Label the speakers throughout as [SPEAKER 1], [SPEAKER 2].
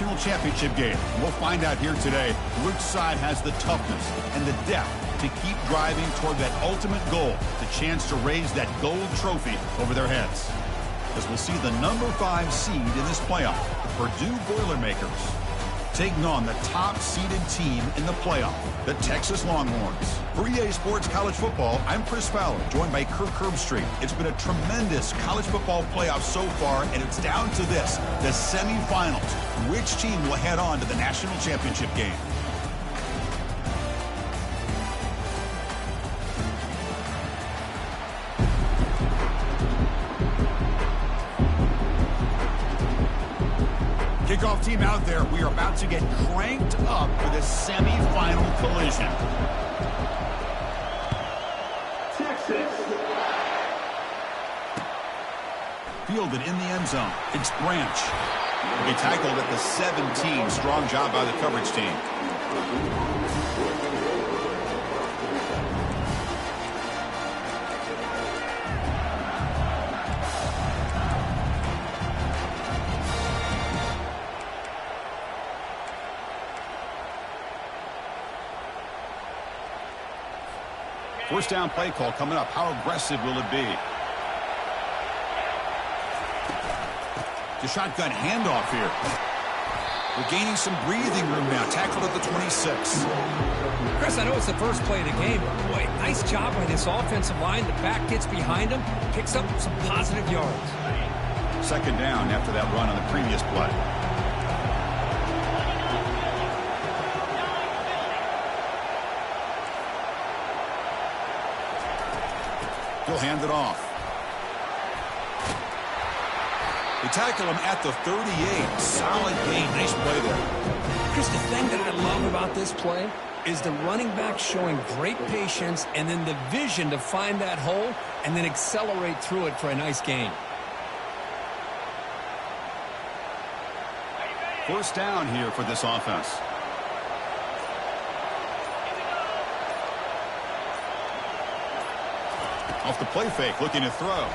[SPEAKER 1] national championship game. We'll find out here today which side has the toughness and the depth to keep driving toward that ultimate goal, the chance to raise that gold trophy over their heads. As we'll see the number 5 seed in this playoff, the Purdue Boilermakers, taking on the top-seeded team in the playoff, the Texas Longhorns. For EA Sports College Football, I'm Chris Fowler, joined by Kirk Herbstreit. It's been a tremendous college football playoff so far, and it's down to this, the semifinals. Which team will head on to the national championship game? Kickoff team out there. We are about to get cranked up for this semi-final collision. Texas. Fielded in the end zone. It's Branch. He tackled at the 17. Strong job by the coverage team. First down play call coming up. How aggressive will it be? The shotgun handoff here. We're gaining some breathing room now. Tackled at the 26.
[SPEAKER 2] Chris, I know it's the first play of the game, but boy, nice job by this offensive line. The back gets behind him, picks up some positive yards.
[SPEAKER 1] Second down after that run on the previous play. He'll hand it off. They tackle him at the 38. Solid gain. Nice play there.
[SPEAKER 2] Chris, the thing that I love about this play is the running back showing great patience and then the vision to find that hole and then accelerate through it for a nice gain.
[SPEAKER 1] First down here for this offense. Off the play fake, looking to throw.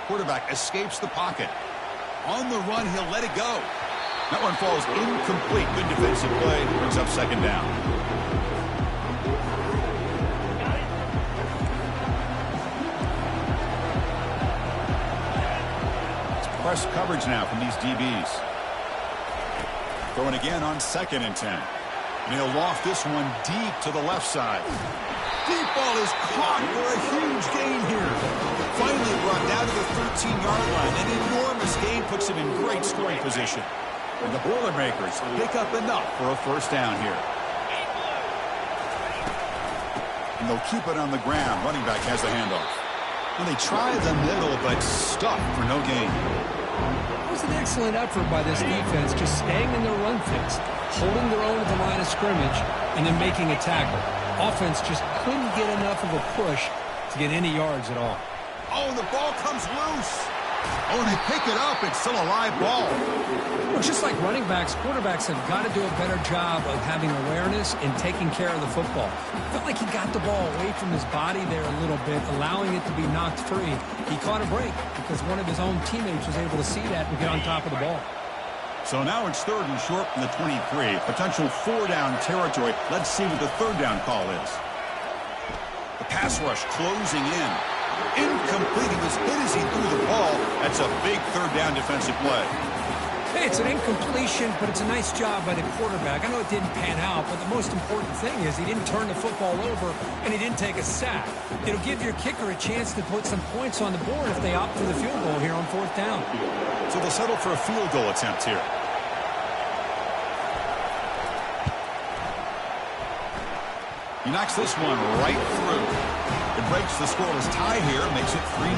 [SPEAKER 1] Quarterback escapes the pocket. On the run, he'll let it go. That one falls incomplete. Good defensive play. Brings up second down. It's press coverage now from these DBs. Throwing again on 2nd and 10. And he'll loft this one deep to the left side. Deep ball is caught for a huge gain here. Finally brought down to the 13-yard line. An enormous gain puts him in great scoring position. And the Boilermakers pick up enough for a first down here. And they'll keep it on the ground. Running back has the handoff. And they try the middle, but stuck for no gain.
[SPEAKER 2] It was an excellent effort by this defense, just staying in their run fix, holding their own at the line of scrimmage, and then making a tackle. Offense just couldn't get enough of a push to get any yards at all.
[SPEAKER 1] Oh, the ball comes loose. Oh, and they pick it up. It's still a live ball.
[SPEAKER 2] Well, just like running backs, quarterbacks have got to do a better job of having awareness and taking care of the football. Felt like he got the ball away from his body there a little bit, allowing it to be knocked free. He caught a break because one of his own teammates was able to see that and get on top of the ball.
[SPEAKER 1] So now it's 3rd and short from the 23. Potential 4-down territory. Let's see what the 3rd down call is. The pass rush closing in. Incomplete. He was hit as he threw the ball. That's a big 3rd down defensive play.
[SPEAKER 2] Hey, it's an incompletion, but it's a nice job by the quarterback. I know it didn't pan out, but the most important thing is he didn't turn the football over and he didn't take a sack. It'll give your kicker a chance to put some points on the board if they opt for the field goal here on 4th down.
[SPEAKER 1] So they'll settle for a field goal attempt here. He knocks this one right through. It breaks the scoreless tie here, makes it 3-0.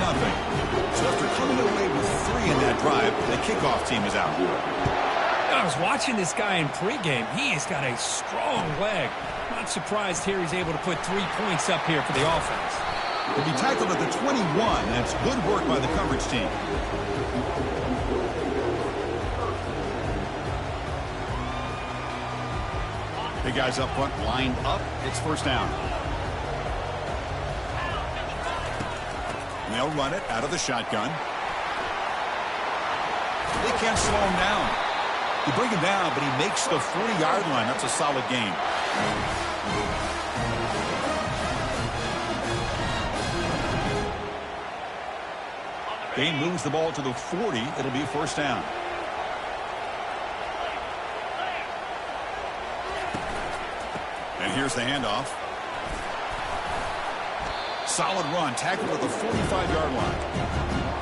[SPEAKER 1] So after coming away with 3 in that drive, the kickoff team is out.
[SPEAKER 2] I was watching this guy in pregame. He has got a strong leg. Not surprised here he's able to put 3 points up here for the offense.
[SPEAKER 1] He'll be tackled at the 21. That's good work by the coverage team. Big guys up front lined up. It's first down. And they'll run it out of the shotgun. They can't slow him down. You bring him down, but he makes the 40-yard line. That's a solid gain. Gain moves the ball to the 40. It'll be first down. And here's the handoff. Solid run, tackled at the 45-yard line.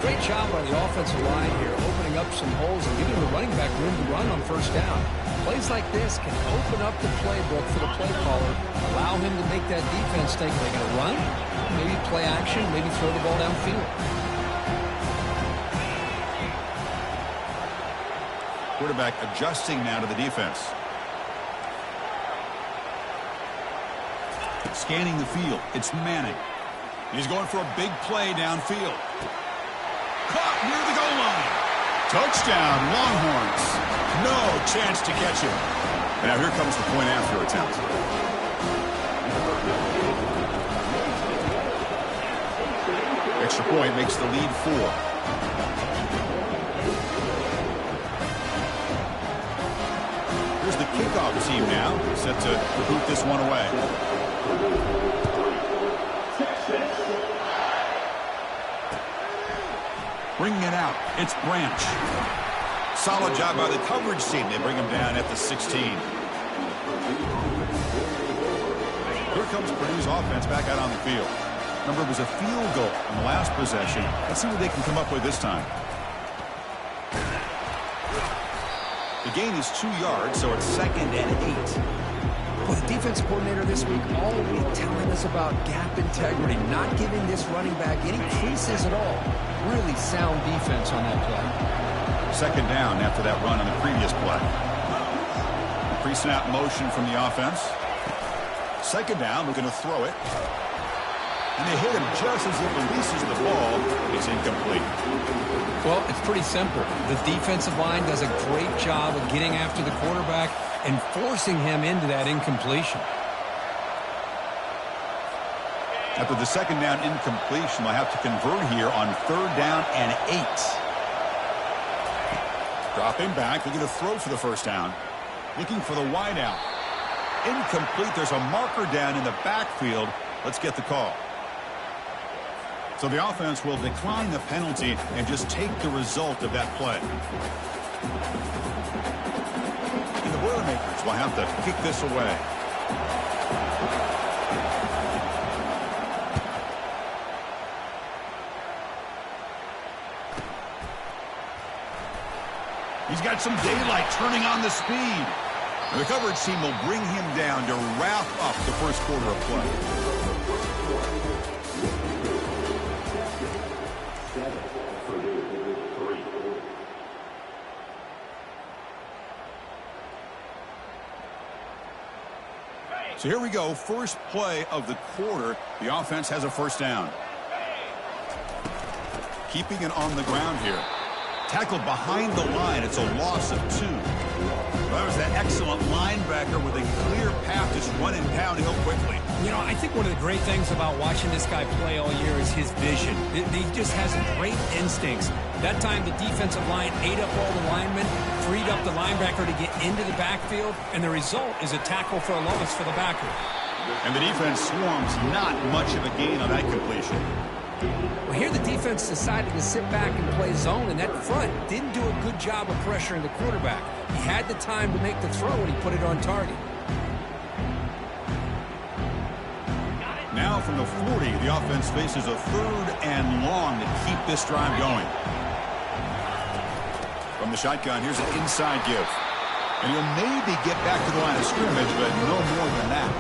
[SPEAKER 2] Great job by the offensive line here, opening up some holes and giving the running back room to run on first down. Plays like this can open up the playbook for the play caller, allow him to make that defense think they're going to run, maybe play action, maybe throw the ball downfield.
[SPEAKER 1] Quarterback adjusting now to the defense. Scanning the field. It's Manning. He's going for a big play downfield. Caught near the goal line. Touchdown, Longhorns. No chance to catch him. Now here comes the point after attempt. Extra point makes the lead 4. Here's the kickoff team now, set to boot this one away. Bringing it out, it's Branch. Solid job by the coverage team. They bring him down at the 16. Here comes Purdue's offense back out on the field. Remember, it was a field goal on the last possession. Let's see what they can come up with this time. The gain is 2 yards, so it's 2nd and 8.
[SPEAKER 2] Well, the defensive coordinator this week all week telling us about gap integrity, not giving this running back any creases at all. Really sound defense on that play.
[SPEAKER 1] 2nd down after that run on the previous play. Pre-snap motion from the offense. 2nd down, we're going to throw it. And they hit him just as he releases the ball. It's incomplete.
[SPEAKER 2] Well, it's pretty simple. The defensive line does a great job of getting after the quarterback and forcing him into that incompletion.
[SPEAKER 1] After the 2nd down incompletion, they'll have to convert here on 3rd down and 8. Dropping back, they're going to throw for the first down. Looking for the wide out. Incomplete. There's a marker down in the backfield. Let's get the call. So the offense will decline the penalty and just take the result of that play. And the Boilermakers will have to kick this away. He's got some daylight turning on the speed. And the coverage team will bring him down to wrap up the first quarter of play. So here we go, first play of the quarter. The offense has a first down. Keeping it on the ground here. Tackled behind the line. It's a loss of 2. That was that excellent linebacker with a clear path, just running downhill quickly.
[SPEAKER 2] You know, I think one of the great things about watching this guy play all year is his vision. He just has great instincts. That time, the defensive line ate up all the linemen, freed up the linebacker to get into the backfield, and the result is a tackle for a loss for the backer.
[SPEAKER 1] And the defense swarms not much of a gain on that completion.
[SPEAKER 2] Well, here the defense decided to sit back and play zone, and that front didn't do a good job of pressuring the quarterback. He had the time to make the throw, and he put it on target.
[SPEAKER 1] Now from the 40, the offense faces a 3rd and long to keep this drive going. From the shotgun, here's an inside give. And he'll maybe get back to the line of scrimmage, but no more than that.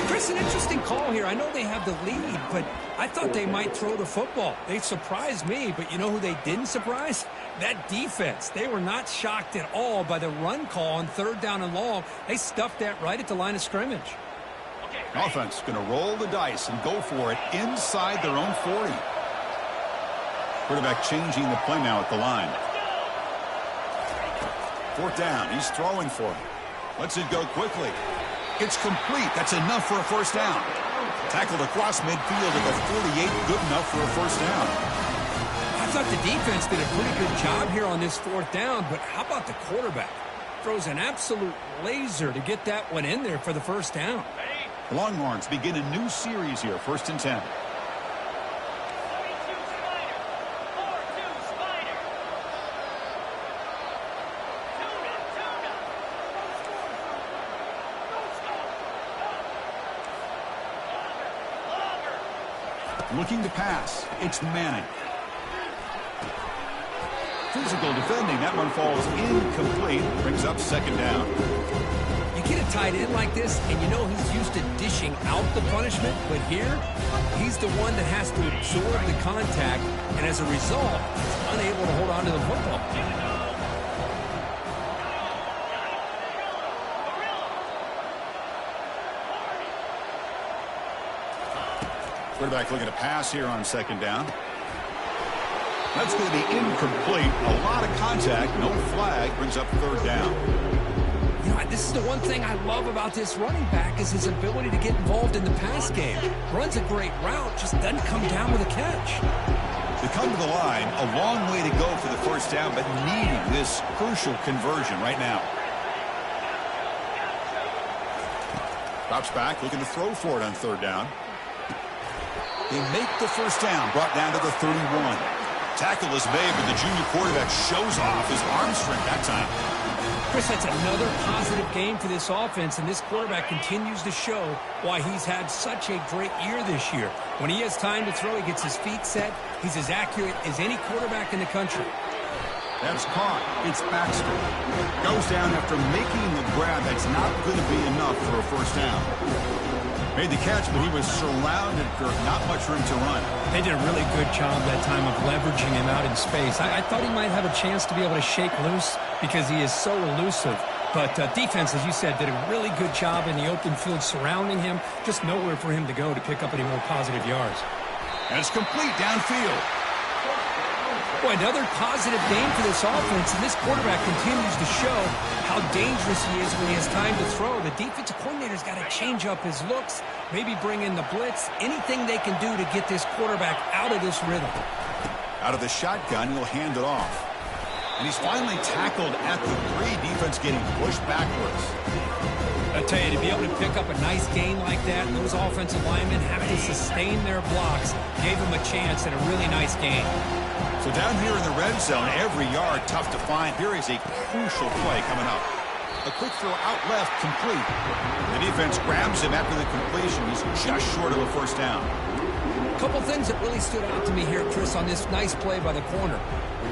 [SPEAKER 2] Chris, an interesting call here. I know they have the lead, but I thought they might throw the football. They surprised me, but you know who they didn't surprise? That defense. They were not shocked at all by the run call on 3rd down and long. They stuffed that right at the line of scrimmage.
[SPEAKER 1] Offense going to roll the dice and go for it inside their own 40. Quarterback changing the play now at the line. 4th down. He's throwing for it. Lets it go quickly. It's complete. That's enough for a first down. Tackled across midfield at the 48. Good enough for a first down.
[SPEAKER 2] I thought the defense did a pretty good job here on this 4th down, but how about the quarterback? throws an absolute laser to get that one in there for the first down.
[SPEAKER 1] The Longhorns begin a new series here, 1st and 10. Looking to pass. It's Manning. Physical defending. That one falls incomplete. Brings up 2nd down.
[SPEAKER 2] You get a tight end like this, and you know he's used to dishing out the punishment, but here, he's the one that has to absorb the contact, and as a result, he's unable to hold on to the football.
[SPEAKER 1] Quarterback looking to pass here on 2nd down. That's going to be incomplete. A lot of contact, no flag, brings up 3rd down.
[SPEAKER 2] You know, this is the one thing I love about this running back is his ability to get involved in the pass game. Runs a great route, just doesn't come down with a catch.
[SPEAKER 1] They come to the line, a long way to go for the 1st down, but needing this crucial conversion right now. Drops back, looking to throw for it on 3rd down. They make the 1st down, brought down to the 31. Tackle is made, but the junior quarterback shows off his arm strength that time.
[SPEAKER 2] Chris, that's another positive game for this offense, and this quarterback continues to show why he's had such a great year this year. When he has time to throw, he gets his feet set. He's as accurate as any quarterback in the country.
[SPEAKER 1] That's caught. It's Baxter. Goes down after making the grab. That's not going to be enough for a 1st down. Made the catch, but he was surrounded, Kirk. Not much room to run.
[SPEAKER 2] They did a really good job that time of leveraging him out in space. I thought he might have a chance to be able to shake loose because he is so elusive. But defense, as you said, did a really good job in the open field surrounding him. Just nowhere for him to go to pick up any more positive yards.
[SPEAKER 1] And it's complete downfield.
[SPEAKER 2] Boy, another positive game for this offense, and this quarterback continues to show how dangerous he is when he has time to throw. The defensive coordinator's got to change up his looks, maybe bring in the blitz, anything they can do to get this quarterback out of this rhythm.
[SPEAKER 1] Out of the shotgun, he'll hand it off. And he's finally tackled at the 3, defense getting pushed backwards.
[SPEAKER 2] I tell you, to be able to pick up a nice gain like that, those offensive linemen have to sustain their blocks. Gave him a chance at a really nice gain.
[SPEAKER 1] So down here in the red zone, every yard tough to find. Here is a crucial play coming up. A quick throw out left, complete. The defense grabs him after the completion. He's just short of a 1st down.
[SPEAKER 2] A couple things that really stood out to me here, Chris, on this nice play by the corner.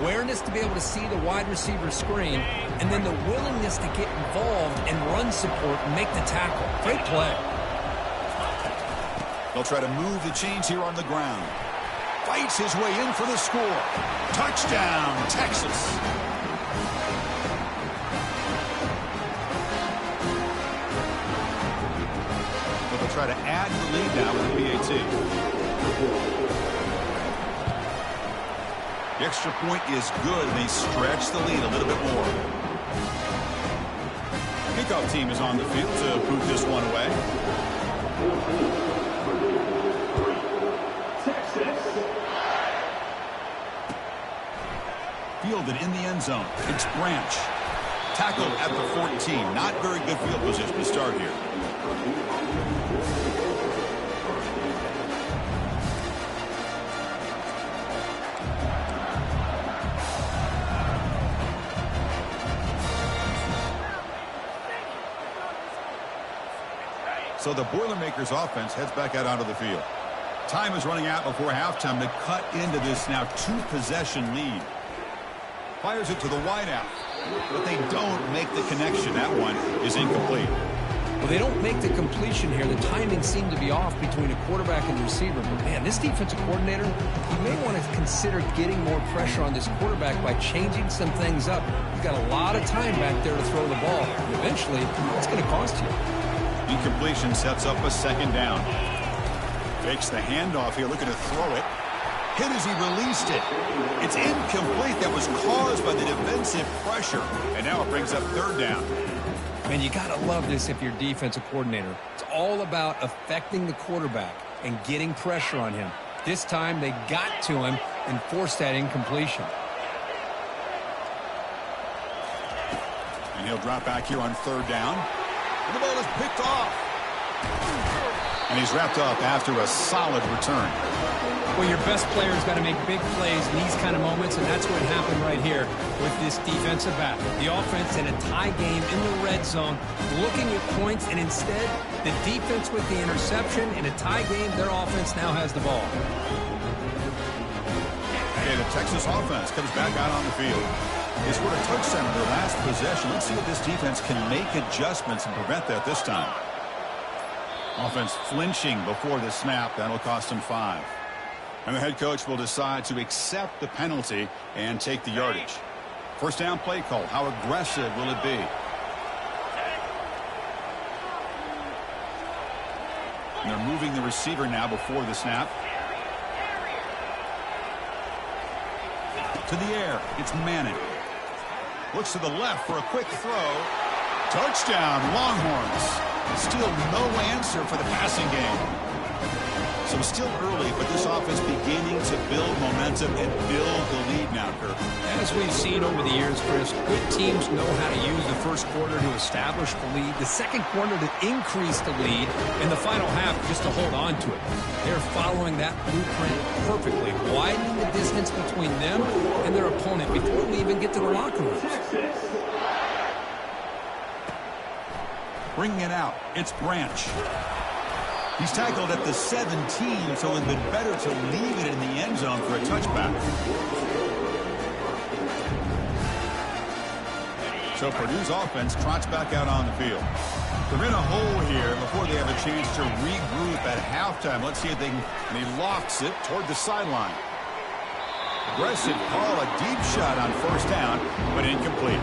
[SPEAKER 2] Awareness to be able to see the wide receiver screen, and then the willingness to get involved and run support and make the tackle. Great play.
[SPEAKER 1] They'll try to move the chains here on the ground. Fights his way in for the score. Touchdown, Texas. But they'll try to add to the lead now with the PAT. The extra point is good, and they stretch the lead a little bit more. Kickoff team is on the field to boot this one away. Fielded in the end zone. It's Branch. Tackled at the 14. Not very good field position to start here. So the Boilermakers offense heads back out onto the field. Time is running out before halftime to cut into this now 2-possession lead. Fires it to the wideout, but they don't make the connection. That one is incomplete.
[SPEAKER 2] Well, they don't make the completion here. The timing seemed to be off between a quarterback and the receiver. But, man, this defensive coordinator, he may want to consider getting more pressure on this quarterback by changing some things up. He's got a lot of time back there to throw the ball. And eventually, it's going to cost you.
[SPEAKER 1] Incompletion sets up a 2nd down. Fakes the handoff here, looking to throw it. Hit as he released it. It's incomplete. That was caused by the defensive pressure. And now it brings up 3rd down.
[SPEAKER 2] Man, you got to love this if you're defensive coordinator. It's all about affecting the quarterback and getting pressure on him. This time they got to him and forced that incompletion.
[SPEAKER 1] And He'll drop back here on third down. And the ball is picked off. And he's wrapped up after a solid return.
[SPEAKER 2] Well, your best player's got to make big plays in these kind of moments, and that's what happened right here with this defensive battle. The offense in a tie game in the red zone, looking at points, and instead, the defense with the interception. In a tie game, their offense now has the ball.
[SPEAKER 1] Okay, the Texas offense comes back out on the field. They scored a touchdown in their last possession. Let's see if this defense can make adjustments and prevent that this time. Offense flinching before the snap. That'll cost them 5. And the head coach will decide to accept the penalty and take the yardage. First down play call. How aggressive will it be? And they're moving the receiver now before the snap. To the air. It's Manning. Looks to the left for a quick throw. Touchdown, Longhorns. Still no answer for the passing game. So still early, but this offense beginning to build momentum and build the lead now, Kirk.
[SPEAKER 2] As we've seen over the years, Chris, good teams know how to use the first quarter to establish the lead, the second quarter to increase the lead, and the final half just to hold on to it. They're following that blueprint perfectly, widening the distance between them and their opponent before we even get to the locker rooms.
[SPEAKER 1] Bringing it out, it's Branch. He's tackled at the 17, so it would have been better to leave it in the end zone for a touchback. So Purdue's offense trots back out on the field. They're in a hole here before they have a chance to regroup at halftime. Let's see if they can, and he lofts it toward the sideline. Aggressive call, a deep shot on first down, but incomplete.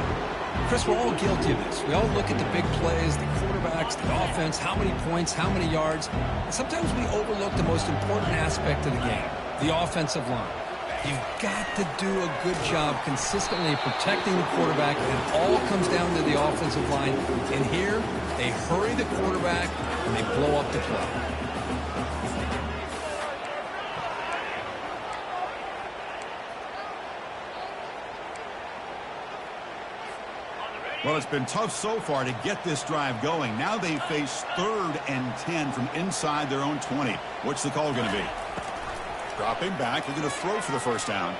[SPEAKER 2] Chris, we're all guilty of this. We all look at the big plays, the quarterbacks, the offense, how many points, how many yards. And sometimes we overlook the most important aspect of the game, the offensive line. You've got to do a good job consistently protecting the quarterback, and it all comes down to the offensive line. And here, they hurry the quarterback, and they blow up the play.
[SPEAKER 1] Well, it's been tough so far to get this drive going. Now they face 3rd and 10 from inside their own 20. What's the call going to be? Dropping back. They're going to throw for the first down.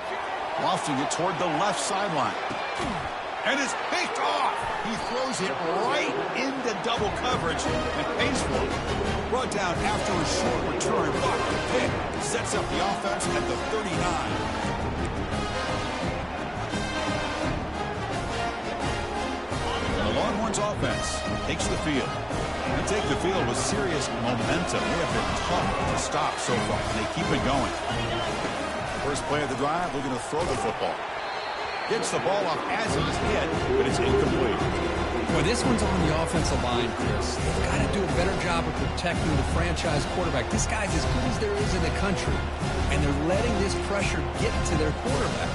[SPEAKER 1] Lofting it toward the left sideline. And it's picked off. He throws it right into double coverage and pays for it. Brought down after a short return. Blocked the pick. Sets up the offense at the 39. Longhorns offense takes the field. They take the field with serious momentum. They have been tough to stop so far, and they keep it going. First play of the drive, they're going to throw the football. Gets the ball off as he's hit, but it's incomplete.
[SPEAKER 2] Well, this one's on the offensive line, Chris. They've got to do a better job of protecting the franchise quarterback. This guy's as good as there is in the country, and they're letting this pressure get to their quarterback.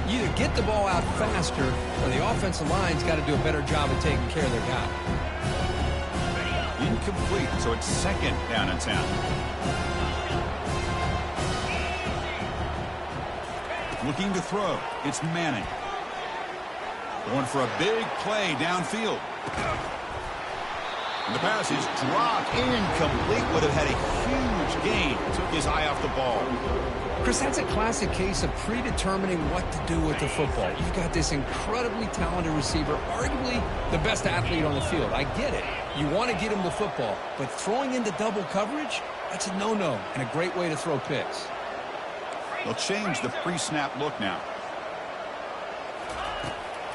[SPEAKER 2] You either get the ball out faster, or the offensive line's got to do a better job of taking care of their guy.
[SPEAKER 1] Incomplete, so it's 2nd down and 10. Looking to throw, it's Manning. Going for a big play downfield. And the pass is dropped. Incomplete. Would have had a huge gain. Took his eye off the ball.
[SPEAKER 2] Chris, that's a classic case of predetermining what to do with the football. You've got this incredibly talented receiver, arguably the best athlete on the field. I get it. You want to get him the football. But throwing into double coverage, that's a no-no and a great way to throw picks.
[SPEAKER 1] They'll change the pre-snap look now.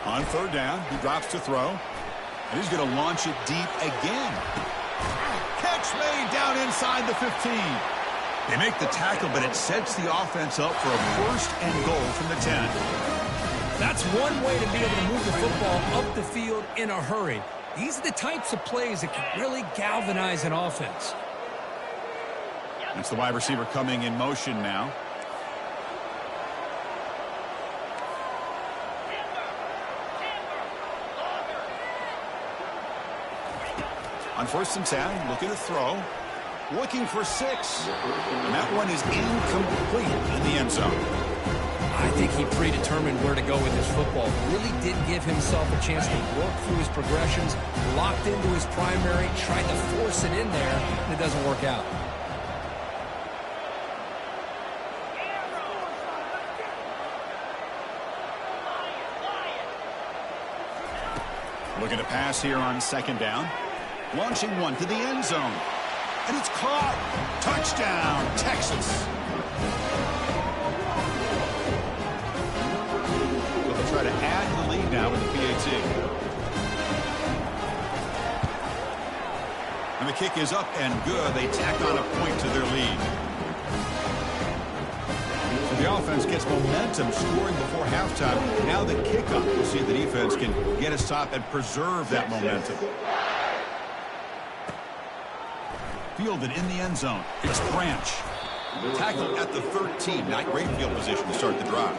[SPEAKER 1] On 3rd down, he drops to throw. And he's going to launch it deep again. Catch made down inside the 15. They make the tackle, but it sets the offense up for a 1st and goal from the 10.
[SPEAKER 2] That's one way to be able to move the football up the field in a hurry. These are the types of plays that can really galvanize an offense.
[SPEAKER 1] That's the wide receiver coming in motion now. On 1st and 10, looking to throw. Looking for 6. And that one is incomplete in the end zone.
[SPEAKER 2] I think he predetermined where to go with his football. Really did give himself a chance to work through his progressions, locked into his primary, tried to force it in there, and it doesn't work out.
[SPEAKER 1] Looking to pass here on second down. Launching one to the end zone. And it's caught. Touchdown, Texas. So they'll try to add to the lead now with the PAT. And the kick is up and good. They tack on a point to their lead. So the offense gets momentum scoring before halftime. Now the kickoff. We'll see if the defense can get a stop and preserve that momentum. Fielded in the end zone. It's Branch. Tackled at the 13. Not great field position to start the drive.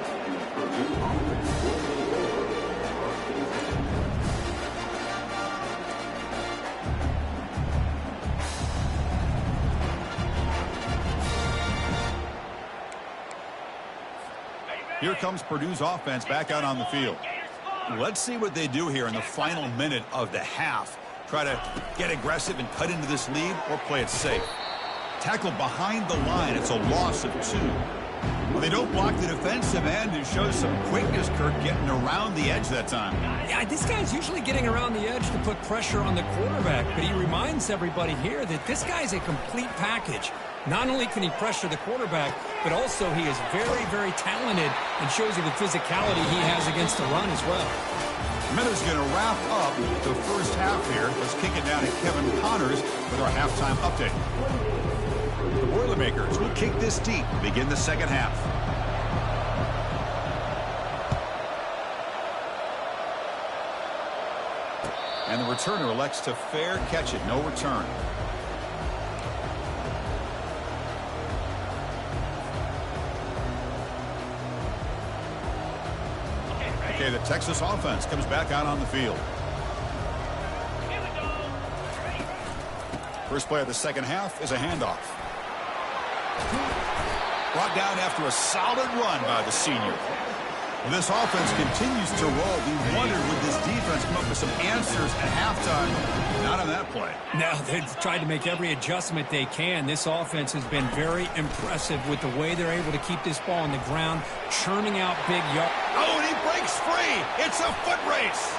[SPEAKER 1] Here comes Purdue's offense back out on the field. Let's see what they do here in the final minute of the half. Try to get aggressive and cut into this lead or play it safe. Tackled behind the line. It's a loss of 2. Well, they don't block the defensive end and shows some quickness, Kurt, getting around the edge that time.
[SPEAKER 2] Yeah, this guy's usually getting around the edge to put pressure on the quarterback, but he reminds everybody here that this guy's a complete package. Not only can he pressure the quarterback, but also he is very, very talented and shows you the physicality he has against the run as well.
[SPEAKER 1] Miller's going to wrap up the first half here. Let's kick it down to Kevin Connors with our halftime update. The Boilermakers will kick this deep to begin the second half. And the returner elects to fair catch it. No return. Okay, the Texas offense comes back out on the field. First play of the second half is a handoff. Brought down after a solid run by the senior. Well, this offense continues to roll. We wondered, would this defense come up with some answers at halftime? Not on that play.
[SPEAKER 2] Now, they've tried to make every adjustment they can. This offense has been very impressive with the way they're able to keep this ball on the ground, churning out big yards.
[SPEAKER 1] Oh, and he breaks free. It's a foot race.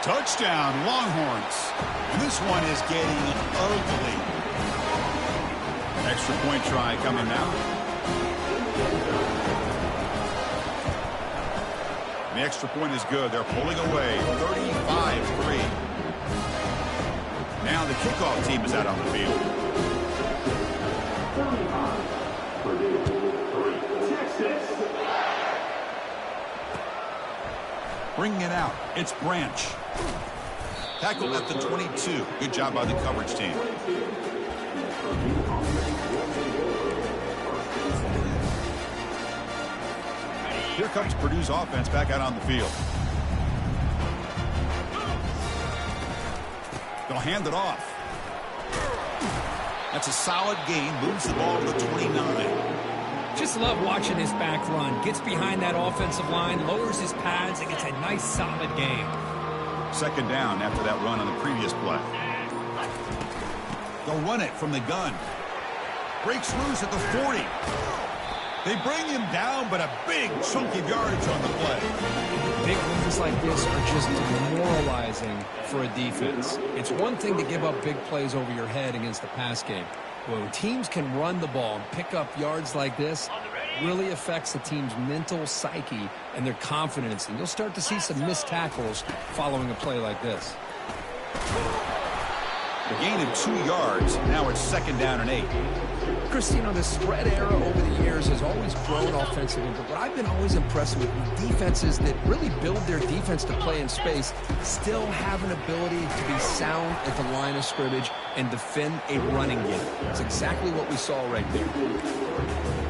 [SPEAKER 1] Touchdown, Longhorns. And this one is getting ugly. Extra point try coming now. The extra point is good. They're pulling away 35-3. Now the kickoff team is out on the field. Bringing it out. It's Branch. Tackle at the 22. Good job by the coverage team. Here comes Purdue's offense back out on the field. They'll hand it off. That's a solid gain. Moves the ball to the 29.
[SPEAKER 2] Just love watching this back run. Gets behind that offensive line, lowers his pads, and gets a nice solid game.
[SPEAKER 1] Second down after that run on the previous play. They'll run it from the gun. Breaks loose at the 40. They bring him down, but a big chunk of yardage on the play.
[SPEAKER 2] Big wins like this are just demoralizing for a defense. It's one thing to give up big plays over your head against the pass game. When teams can run the ball and pick up yards like this, really affects the team's mental psyche and their confidence. And you'll start to see some missed tackles following a play like this.
[SPEAKER 1] The gain of 2 yards. Now it's second down and 8.
[SPEAKER 2] Chris, you know, the spread era over the years has always grown offensively, but what I've been always impressed with defenses that really build their defense to play in space still have an ability to be sound at the line of scrimmage and defend a running game. It's exactly what we saw right there.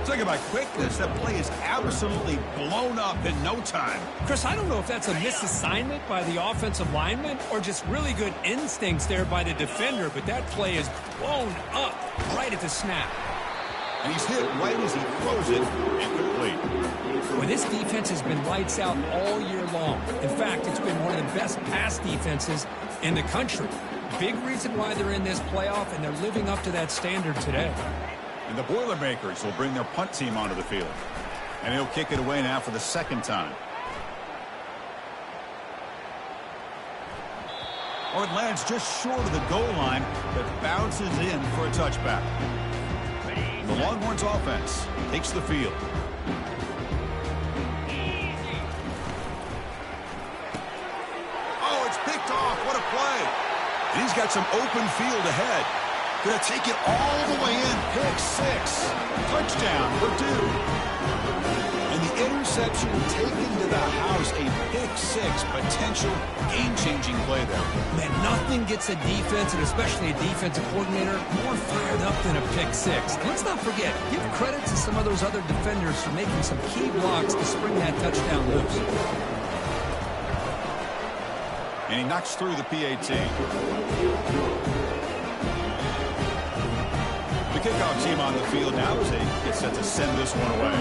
[SPEAKER 1] Talking about quickness, that play is absolutely blown up in no time.
[SPEAKER 2] Chris, I don't know if that's a misassignment by the offensive lineman or just really good instincts there by the defender, but that play is blown up right at the snap.
[SPEAKER 1] And he's hit right as he throws it, incomplete.
[SPEAKER 2] Well, this defense has been lights out all year long. In fact, it's been one of the best pass defenses in the country. Big reason why they're in this playoff, and they're living up to that standard today.
[SPEAKER 1] And the Boilermakers will bring their punt team onto the field. And he'll kick it away now for the second time. Oh, it lands just short of the goal line, but bounces in for a touchback. The Longhorns offense takes the field. Oh, it's picked off. What a play. And he's got some open field ahead. Going to take it all the way in. Pick six. Touchdown, Purdue. And the interception taken to the house. A pick six. Potential game-changing play there.
[SPEAKER 2] Man, nothing gets a defense, and especially a defensive coordinator, more fired up than a pick six. Let's not forget, give credit to some of those other defenders for making some key blocks to spring that touchdown loose.
[SPEAKER 1] And he knocks through the PAT. The kickoff team on the field now as they get set to send this one away.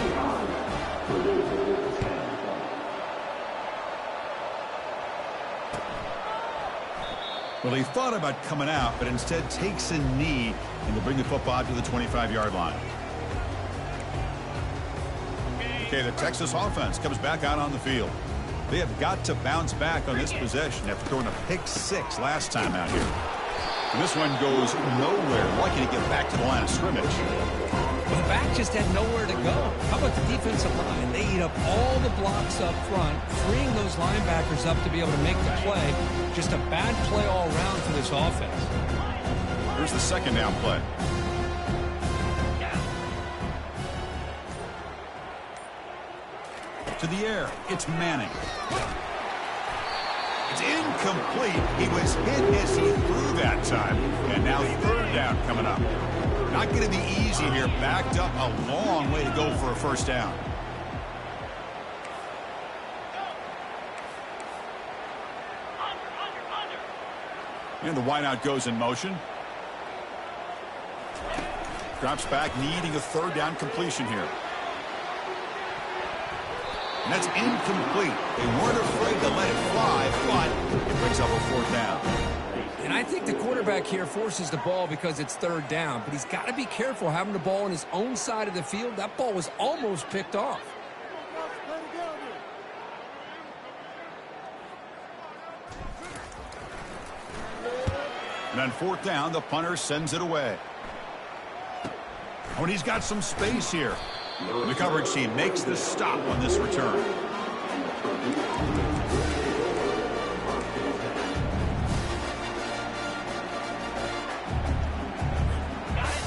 [SPEAKER 1] Well, he thought about coming out, but instead takes a knee and to bring the football to the 25-yard line. Okay, the Texas offense comes back out on the field. They have got to bounce back on this possession after throwing a pick six last time out here. And this one goes nowhere. Lucky to get back to the line of scrimmage.
[SPEAKER 2] The back just had nowhere to go. How about the defensive line? They eat up all the blocks up front, freeing those linebackers up to be able to make the play. Just a bad play all around for this offense.
[SPEAKER 1] Here's the second down play. To the air, it's Manning. It's incomplete. He was hit as he threw that time. And now third down coming up. Not going to be easy here. Backed up a long way to go for a first down. And the wideout goes in motion. Drops back, needing a third down completion here. And that's incomplete. They weren't afraid to let it fly, but it brings up a fourth down.
[SPEAKER 2] And I think the quarterback here forces the ball because it's third down, but he's got to be careful having the ball on his own side of the field. That ball was almost picked off.
[SPEAKER 1] And on fourth down, the punter sends it away. Oh, and he's got some space here. The coverage team makes the stop on this return.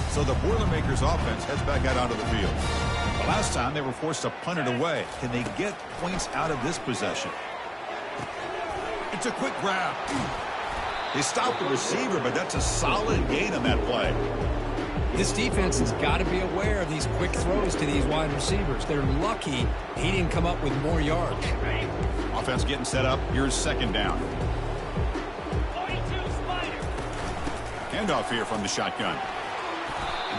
[SPEAKER 1] So the Boilermakers offense heads back out onto the field. The last time they were forced to punt it away. Can they get points out of this possession? It's a quick grab. They stopped the receiver, but that's a solid gain on that play.
[SPEAKER 2] This defense has got to be aware of these quick throws to these wide receivers. They're lucky he didn't come up with more yards.
[SPEAKER 1] Offense getting set up. Here's second down. Handoff here from the shotgun.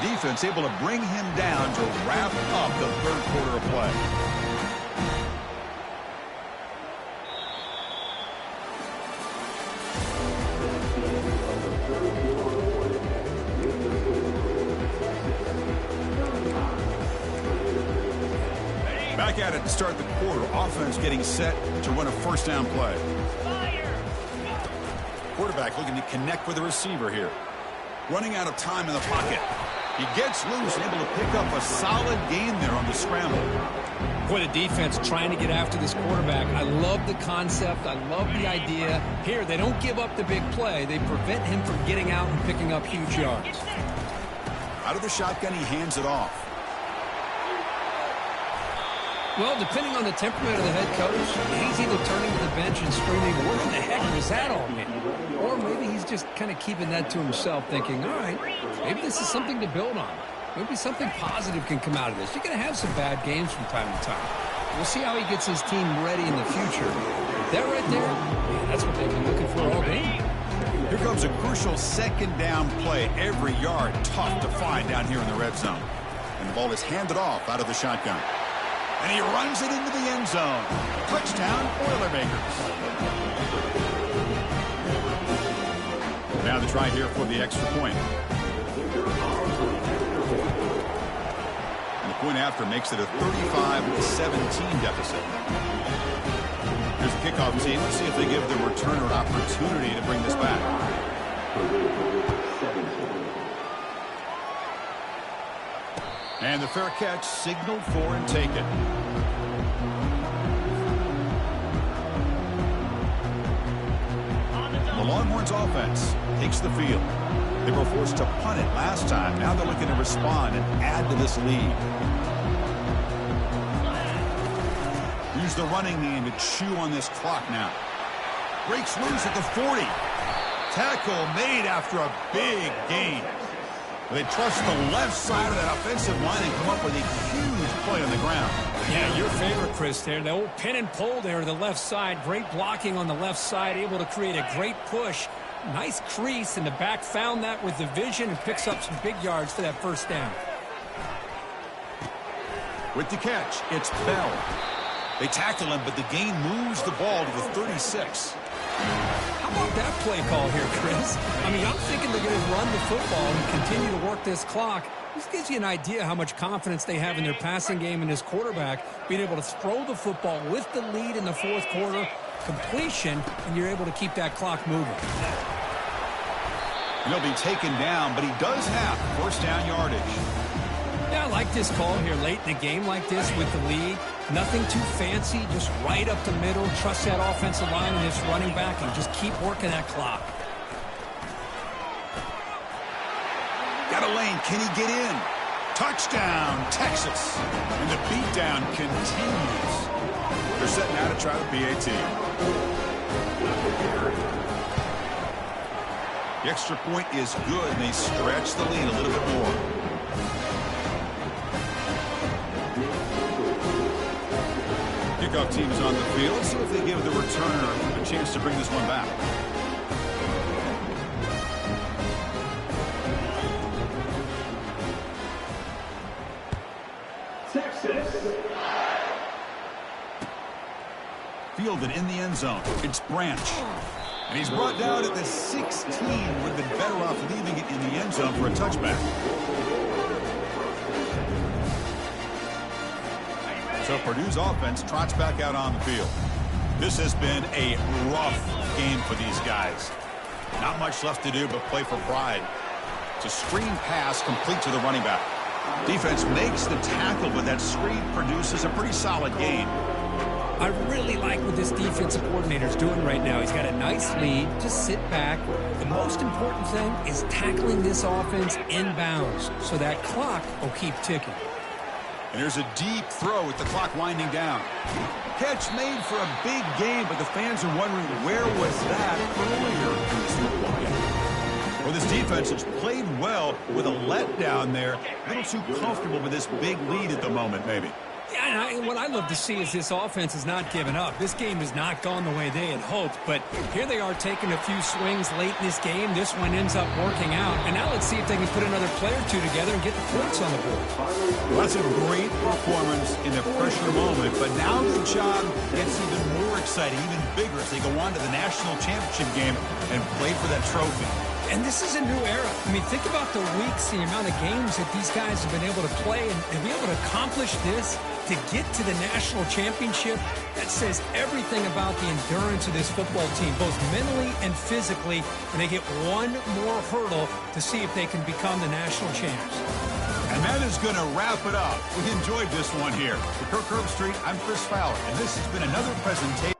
[SPEAKER 1] The defense able to bring him down to wrap up the third quarter of play. Back at it to start the quarter. Offense getting set to run a first down play. Quarterback looking to connect with the receiver here. Running out of time in the pocket. He gets loose, able to pick up a solid gain there on the scramble.
[SPEAKER 2] Boy, the defense trying to get after this quarterback. I love the concept. I love the idea. Here, they don't give up the big play. They prevent him from getting out and picking up huge yards.
[SPEAKER 1] Out of the shotgun, he hands it off.
[SPEAKER 2] Well, depending on the temperament of the head coach, he's either turning to the bench and screaming, what in the heck was that all mean? Or maybe he's just kind of keeping that to himself, thinking, all right, maybe this is something to build on. Maybe something positive can come out of this. You're going to have some bad games from time to time. We'll see how he gets his team ready in the future. That right there, man, that's what they've been looking for all game.
[SPEAKER 1] Here comes a crucial second down play. Every yard tough to find down here in the red zone. And the ball is handed off out of the shotgun. And he runs it into the end zone. Touchdown, Boilermakers. Now the try here for the extra point. And the point after makes it a 35-17 deficit. Here's the kickoff team. Let's see if they give the returner an opportunity to bring this back. And the fair catch signaled for and taken. The Longhorns offense takes the field. They were forced to punt it last time. Now they're looking to respond and add to this lead. Use the running game to chew on this clock now. Breaks loose at the 40. Tackle made after a big gain. They trust the left side of that offensive line and come up with a huge play on the ground.
[SPEAKER 2] Yeah, your favorite, Chris, there. The old pin and pull there to the left side. Great blocking on the left side, able to create a great push. Nice crease, and the back found that with the vision and picks up some big yards for that first down.
[SPEAKER 1] With the catch, it's Bell. They tackle him, but the gain moves the ball to the 36.
[SPEAKER 2] How about that play call here, Chris? I mean, I'm thinking they're going to run the football and continue to work this clock. This gives you an idea how much confidence they have in their passing game and his quarterback, being able to throw the football with the lead in the fourth quarter, completion, and you're able to keep that clock moving.
[SPEAKER 1] He'll be taken down, but he does have first down yardage.
[SPEAKER 2] Yeah, I like this call here late in a game like this with the lead. Nothing too fancy, just right up the middle. Trust that offensive line and this running back and just keep working that clock.
[SPEAKER 1] Got a lane. Can he get in? Touchdown, Texas. And the beatdown continues. They're setting out to try the PAT. The extra point is good, and they stretch the lead a little bit more. Kickoff team is on the field. Let's see if they give the returner a chance to bring this one back. Fielded in the end zone. It's Branch. And he's brought down at the 16. Would have been better off leaving it in the end zone for a touchback. So Purdue's offense trots back out on the field. This has been a rough game for these guys. Not much left to do but play for pride. It's a screen pass complete to the running back. Defense makes the tackle, but that screen produces a pretty solid gain.
[SPEAKER 2] I really like what this defensive coordinator is doing right now. He's got a nice lead. Just sit back. The most important thing is tackling this offense inbounds so that clock will keep ticking.
[SPEAKER 1] And here's a deep throw with the clock winding down. Catch made for a big game, but the fans are wondering where was that earlier in this football game. Well, this defense has played well with a letdown there. A little too comfortable with this big lead at the moment, maybe.
[SPEAKER 2] Yeah, and what I love to see is this offense is not giving up. This game has not gone the way they had hoped, but here they are taking a few swings late in this game. This one ends up working out, and now let's see if they can put another play or two together and get the points on the board.
[SPEAKER 1] Well, that's a great performance in the pressure moment, but now the job gets even more exciting, even bigger as they go on to the national championship game and play for that trophy.
[SPEAKER 2] And this is a new era. I mean, think about the weeks, the amount of games that these guys have been able to play and be able to accomplish this, to get to the national championship. That says everything about the endurance of this football team, both mentally and physically. And they get one more hurdle to see if they can become the national champs.
[SPEAKER 1] And that is going to wrap it up. We enjoyed this one here. For Kirk Herbstreit, I'm Chris Fowler, and this has been another presentation.